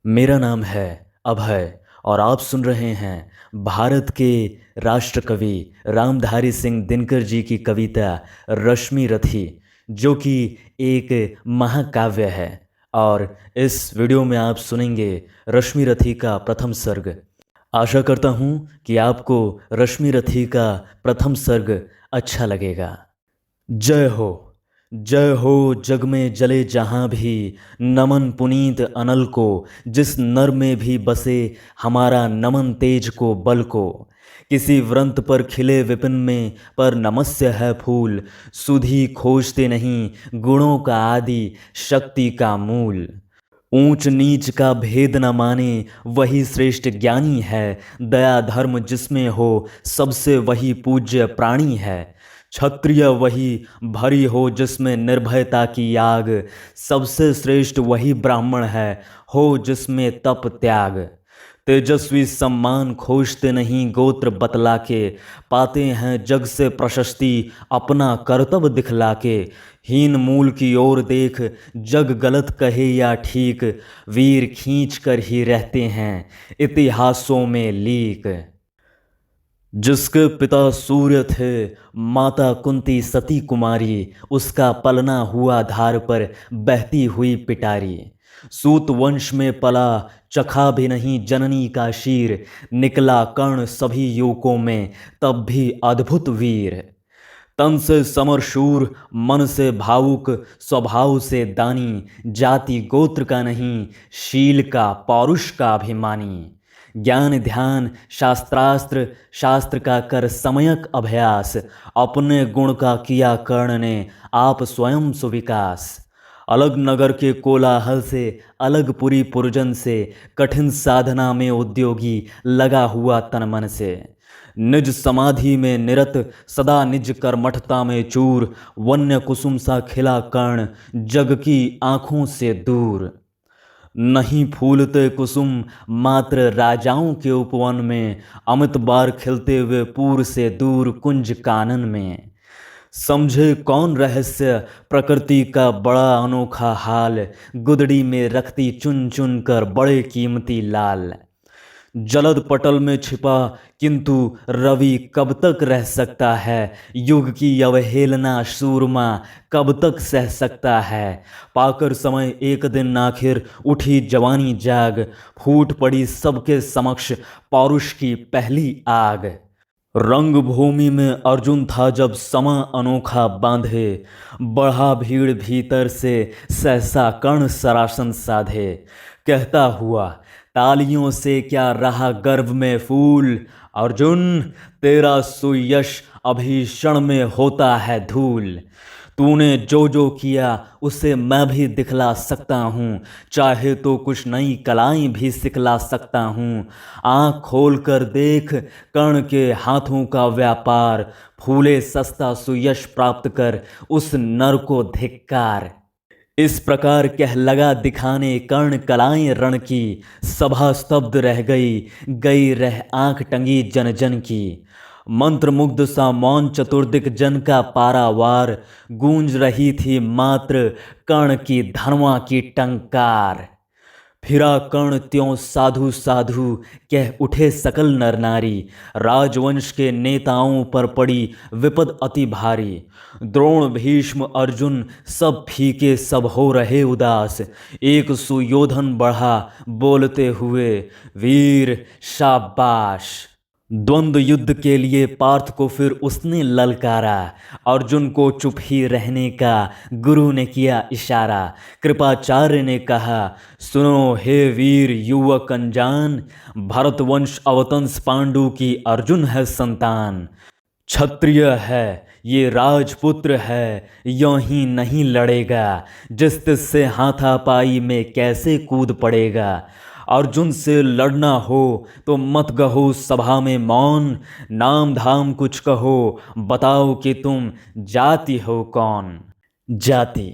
मेरा नाम है अभय और आप सुन रहे हैं भारत के राष्ट्र कवि रामधारी सिंह दिनकर जी की कविता रश्मि रथी, जो कि एक महाकाव्य है। और इस वीडियो में आप सुनेंगे रश्मि रथी का प्रथम सर्ग। आशा करता हूँ कि आपको रश्मि रथी का प्रथम सर्ग अच्छा लगेगा। जय हो, जय हो जग में जले जहाँ भी, नमन पुनीत अनल को, जिस नर में भी बसे हमारा नमन तेज को बल को। किसी व्रंत पर खिले विपिन में, पर नमस्य है फूल, सुधि खोजते नहीं गुणों का आदि, शक्ति का मूल। ऊंच नीच का भेद न माने वही श्रेष्ठ ज्ञानी है, दया धर्म जिसमें हो सबसे वही पूज्य प्राणी है। क्षत्रिय वही भरी हो जिसमें निर्भयता की आग, सबसे श्रेष्ठ वही ब्राह्मण है हो जिसमें तप त्याग। तेजस्वी सम्मान खोजते नहीं गोत्र बतला के, पाते हैं जग से प्रशस्ति अपना कर्तव्य दिखला के। हीन मूल की ओर देख जग गलत कहे या ठीक, वीर खींच कर ही रहते हैं इतिहासों में लीक। जिसके पिता सूर्य थे माता कुंती सती कुमारी, उसका पलना हुआ धार पर बहती हुई पिटारी। सूत वंश में पला चखा भी नहीं जननी का शीर, निकला कर्ण सभी युवकों में तब भी अद्भुत वीर। तन से समर शूर मन से भावुक स्वभाव से दानी, जाति गोत्र का नहीं शील का पौरुष का अभिमानी। ज्ञान ध्यान शास्त्रास्त्र शास्त्र का कर समयक अभ्यास, अपने गुण का किया कर्ण ने आप स्वयं सुविकास। अलग नगर के कोलाहल से अलग पुरी पुरजन से, कठिन साधना में उद्योगी लगा हुआ तन मन से। निज समाधि में निरत सदा निज कर्मठता में चूर, वन्य कुसुम सा खिला कर्ण जग की आंखों से दूर। नहीं फूलते कुसुम मात्र राजाओं के उपवन में, अमित बार खिलते हुए पूर से दूर कुंज कानन में। समझे कौन रहस्य प्रकृति का बड़ा अनोखा हाल, गुदड़ी में रखती चुन चुन कर बड़े कीमती लाल। जलद पटल में छिपा किंतु रवि कब तक रह सकता है, युग की अवहेलना सूरमा कब तक सह सकता है। पाकर समय एक दिन आखिर उठी जवानी जाग, फूट पड़ी सबके समक्ष पौरुष की पहली आग। रंग भूमि में अर्जुन था जब समा अनोखा बांधे, बढ़ा भीड़ भीतर से सहसा कर्ण सरासन साधे। कहता हुआ तालियों से क्या रहा गर्व में फूल, अर्जुन तेरा सुयश अभी क्षण में होता है धूल। तूने जो जो किया उसे मैं भी दिखला सकता हूँ, चाहे तो कुछ नई कलाएं भी सिखला सकता हूँ। आँख खोल कर देख कर्ण के हाथों का व्यापार, फूले सस्ता सुयश प्राप्त कर उस नर को धिक्कार। इस प्रकार कह लगा दिखाने कर्ण कलाएं रण की, सभा स्तब्ध रह गई रह आंख टंगी जन जन की। मंत्रमुग्ध सा मौन चतुर्दिक जन का पारावार, गूंज रही थी मात्र कर्ण की धनवा की टंकार। फिरा कर्ण त्यों साधु साधु कह उठे सकल नर नारी, राजवंश के नेताओं पर पड़ी विपद अति भारी। द्रोण भीष्म अर्जुन सब फीके सब हो रहे उदास, एक सुयोधन बढ़ा बोलते हुए वीर शाबाश। द्वंद्व युद्ध के लिए पार्थ को फिर उसने ललकारा, अर्जुन को चुप ही रहने का गुरु ने किया इशारा। कृपाचार्य ने कहा सुनो हे वीर युवक अनजान, भरतवंश अवतंस पांडु की अर्जुन है संतान। क्षत्रिय है ये राजपुत्र है यों ही नहीं लड़ेगा, जिस तिससे हाथापाई में कैसे कूद पड़ेगा। अर्जुन से लड़ना हो तो मत कहो सभा में मौन, नाम धाम कुछ कहो बताओ कि तुम जाति हो कौन। जाति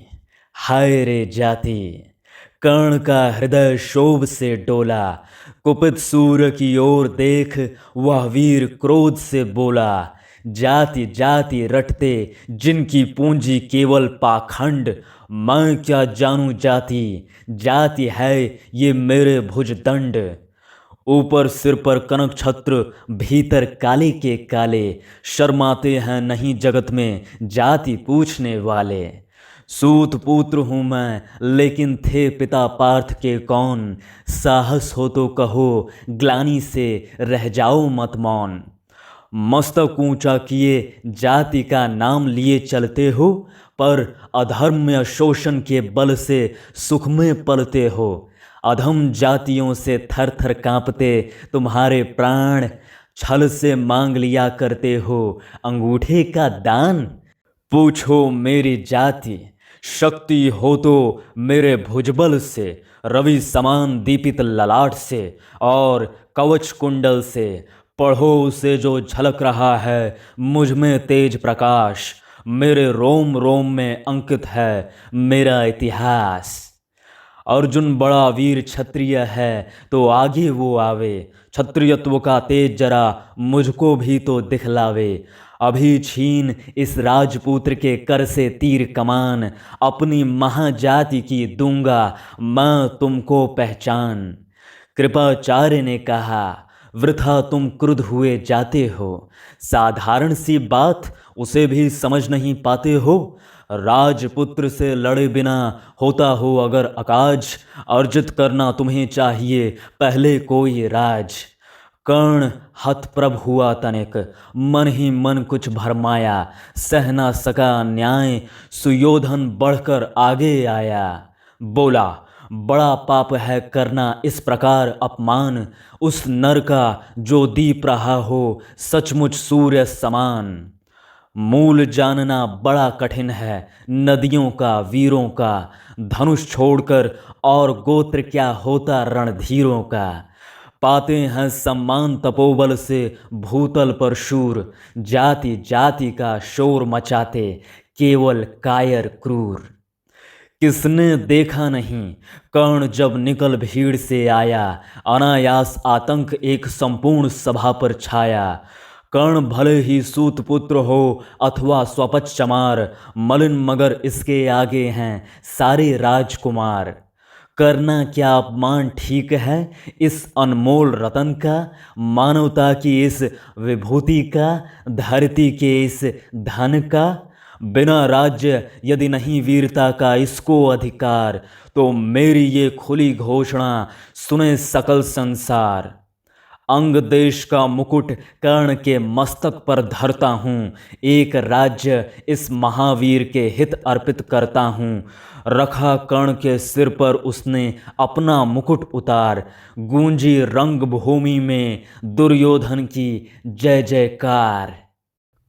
हाय रे जाति, कर्ण का हृदय शोभ से डोला, कुपित सूर्य की ओर देख वह वीर क्रोध से बोला। जाति जाति रटते जिनकी पूंजी केवल पाखंड, मैं क्या जानूं जाति, जाति है ये मेरे भुजदंड। ऊपर सिर पर कनक छत्र, भीतर काले के काले, शर्माते हैं नहीं जगत में जाति पूछने वाले। सूत पुत्र हूँ मैं, लेकिन थे पिता पार्थ के कौन, साहस हो तो कहो ग्लानि से रह जाओ मत मौन। मस्तक ऊंचा किए जाति का नाम लिए चलते हो, पर अधर्म या शोषण के बल से सुख में पलते हो। अधम जातियों से थर थर कांपते तुम्हारे प्राण, छल से मांग लिया करते हो अंगूठे का दान। पूछो मेरी जाति, शक्ति हो तो मेरे भुजबल से, रवि समान दीपित ललाट से और कवच कुंडल से। पढ़ो उसे जो झलक रहा है मुझ में तेज प्रकाश, मेरे रोम रोम में अंकित है मेरा इतिहास। अर्जुन बड़ा वीर क्षत्रिय है तो आगे वो आवे, क्षत्रियत्व का तेज जरा मुझको भी तो दिखलावे। अभी छीन इस राजपुत्र के कर से तीर कमान, अपनी महाजाति की दूंगा मैं तुमको पहचान। कृपाचार्य ने कहा, वृथा तुम क्रुद्ध हुए जाते हो, साधारण सी बात उसे भी समझ नहीं पाते हो। राजपुत्र से लड़े बिना होता हो अगर अकाज, अर्जित करना तुम्हें चाहिए पहले कोई राज। कर्ण हतप्रभ हुआ तनिक, मन ही मन कुछ भरमाया, सह ना सका न्याय सुयोधन बढ़कर आगे आया। बोला, बड़ा पाप है करना इस प्रकार अपमान, उस नर का जो दीप रहा हो सचमुच सूर्य समान। मूल जानना बड़ा कठिन है नदियों का वीरों का, धनुष छोड़कर और गोत्र क्या होता रणधीरों का। पाते हैं सम्मान तपोबल से भूतल पर शूर, जाति जाति का शोर मचाते केवल कायर क्रूर। किसने देखा नहीं कर्ण जब निकल भीड़ से आया, अनायास आतंक एक संपूर्ण सभा पर छाया। कर्ण भले ही सूत पुत्र हो अथवा स्वपच चमार, मलिन मगर इसके आगे हैं सारे राजकुमार। करना क्या अपमान ठीक है इस अनमोल रतन का, मानवता की इस विभूति का, धरती के इस धन का। बिना राज्य यदि नहीं वीरता का इसको अधिकार, तो मेरी ये खुली घोषणा सुने सकल संसार। अंग देश का मुकुट कर्ण के मस्तक पर धरता हूँ, एक राज्य इस महावीर के हित अर्पित करता हूँ। रखा कर्ण के सिर पर उसने अपना मुकुट उतार, गूंजी रंग भूमि में दुर्योधन की जय जयकार।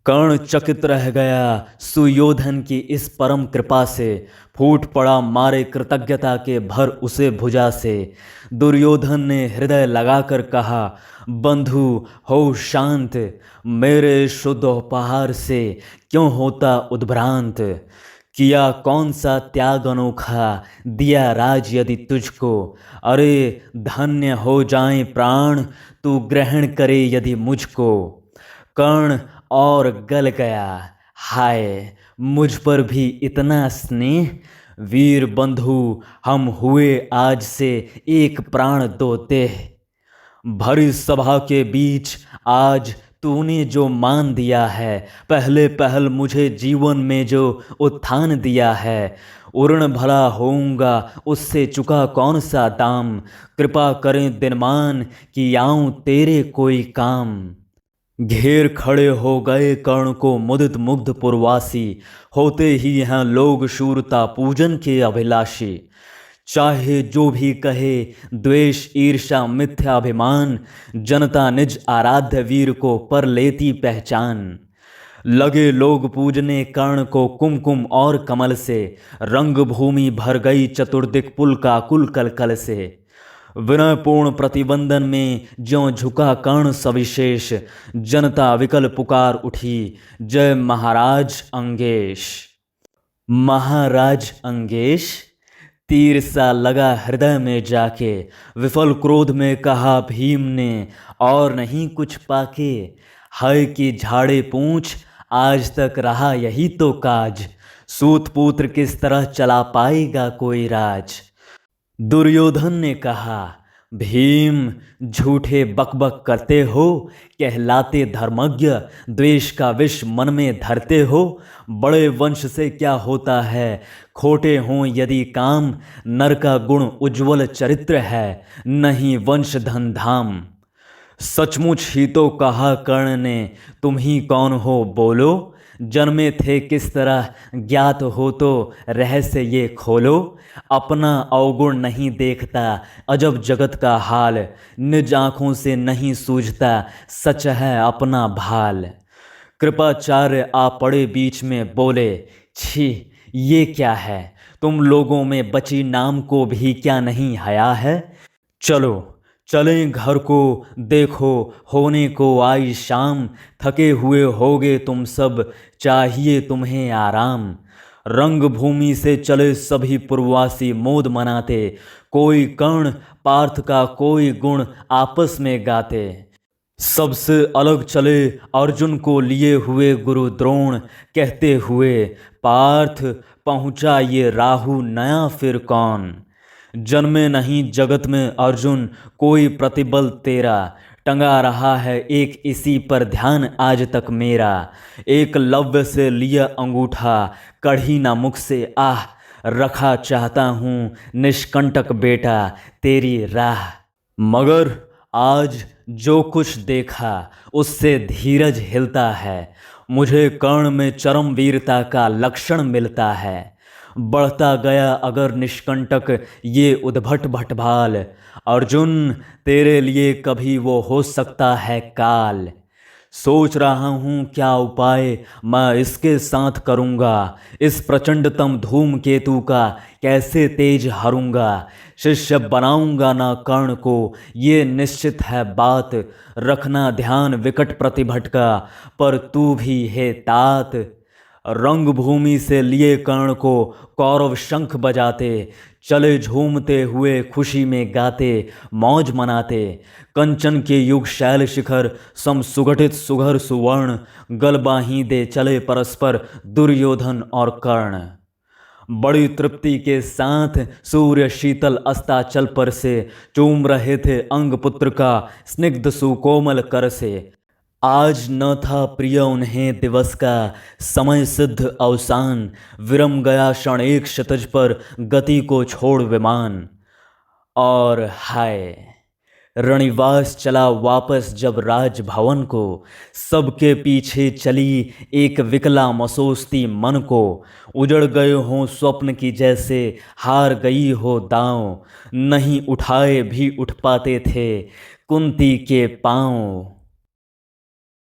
कर्ण चकित रह गया सुयोधन की इस परम कृपा से, फूट पड़ा मारे कृतज्ञता के भर उसे भुजा से। दुर्योधन ने हृदय लगाकर कहा, बंधु हो शांत, मेरे शुद्ध उपहार से क्यों होता उद्भ्रांत। किया कौन सा त्याग अनोखा, दिया राज यदि तुझको। अरे धन्य हो जाएं प्राण, तू ग्रहण करे यदि मुझको। कर्ण और गल गया, हाय मुझ पर भी इतना स्नेह। वीर बंधु हम हुए आज से एक प्राण दो देह। भरी सभा के बीच आज तूने जो मान दिया है, पहले पहल मुझे जीवन में जो उत्थान दिया है। उर्ण भला होऊंगा उससे चुका कौन सा दाम, कृपा करें दिनमान कि आऊं तेरे कोई काम। घेर खड़े हो गए कर्ण को मुदित मुग्ध पुरवासी, होते ही हैं लोग शूरता पूजन के अभिलाषी। चाहे जो भी कहे द्वेष ईर्षा मिथ्याभिमान, जनता निज आराध्य वीर को पर लेती पहचान। लगे लोग पूजने कर्ण को कुमकुम और कमल से, रंग भूमि भर गई चतुर्दिक पुल का कुल कलकल से। विनयपूर्ण प्रतिबंधन में ज्यों झुका कर्ण सविशेष, जनता विकल पुकार उठी जय महाराज अंगेश। महाराज अंगेश तीर सा लगा हृदय में जाके, विफल क्रोध में कहा भीम ने और नहीं कुछ पाके। है कि झाड़े पूछ आज तक रहा यही तो काज, सूत पुत्र किस तरह चला पाएगा कोई राज। दुर्योधन ने कहा, भीम झूठे बकबक करते हो, कहलाते धर्मज्ञ, द्वेष का विष मन में धरते हो। बड़े वंश से क्या होता है, खोटे हों यदि काम, नर का गुण उज्ज्वल चरित्र है, नहीं वंश धन धाम। सचमुच ही तो कहा कर्ण ने, तुम ही कौन हो बोलो, जन्मे थे किस तरह ज्ञात हो तो रहस्य ये खोलो। अपना अवगुण नहीं देखता अजब जगत का हाल, निज आँखों से नहीं सूझता सच है अपना भाल। कृपाचार्य आ पड़े बीच में बोले, छी ये क्या है, तुम लोगों में बची नाम को भी क्या नहीं हया है। चलो चलें घर को, देखो होने को आई शाम, थके हुए होगे तुम सब, चाहिए तुम्हें आराम। रंग भूमि से चले सभी पूर्ववासी मोद मनाते, कोई कर्ण पार्थ का कोई गुण आपस में गाते। सबसे अलग चले अर्जुन को लिए हुए गुरु द्रोण, कहते हुए, पार्थ पहुँचा ये राहु नया फिर कौन। जन्मे नहीं जगत में अर्जुन कोई प्रतिबल तेरा, टंगा रहा है एक इसी पर ध्यान आज तक मेरा। एक लव्य से लिया अंगूठा, कढ़ी ना मुख से आह, रखा चाहता हूँ निष्कंटक बेटा तेरी राह। मगर आज जो कुछ देखा उससे धीरज हिलता है, मुझे कर्ण में चरम वीरता का लक्षण मिलता है। बढ़ता गया अगर निष्कंटक ये उद्भट भटभाल, अर्जुन तेरे लिए कभी वो हो सकता है काल। सोच रहा हूँ क्या उपाय मैं इसके साथ करूँगा, इस प्रचंडतम धूमकेतु का कैसे तेज हरूँगा। शिष्य बनाऊँगा ना कर्ण को ये निश्चित है बात, रखना ध्यान विकट प्रतिभट का पर तू भी है तात। रंग भूमि से लिए कर्ण को कौरव शंख बजाते, चले झूमते हुए खुशी में गाते मौज मनाते। कंचन के युग शैल शिखर सम सुगठित सुघर सुवर्ण, गलबाही दे चले परस्पर दुर्योधन और कर्ण। बड़ी तृप्ति के साथ सूर्य शीतल अस्ताचल पर से चूम रहे थे अंग पुत्र का स्निग्ध सुकोमल कर से। आज न था प्रिय उन्हें दिवस का समय सिद्ध अवसान, विरम गया क्षण एक क्षितिज पर गति को छोड़ विमान। और हाय रणिवास चला वापस जब राजभवन को, सबके पीछे चली एक विकला मसोस्ती मन को। उजड़ गए हों स्वप्न की जैसे हार गई हो दांव, नहीं उठाए भी उठ पाते थे कुंती के पांव।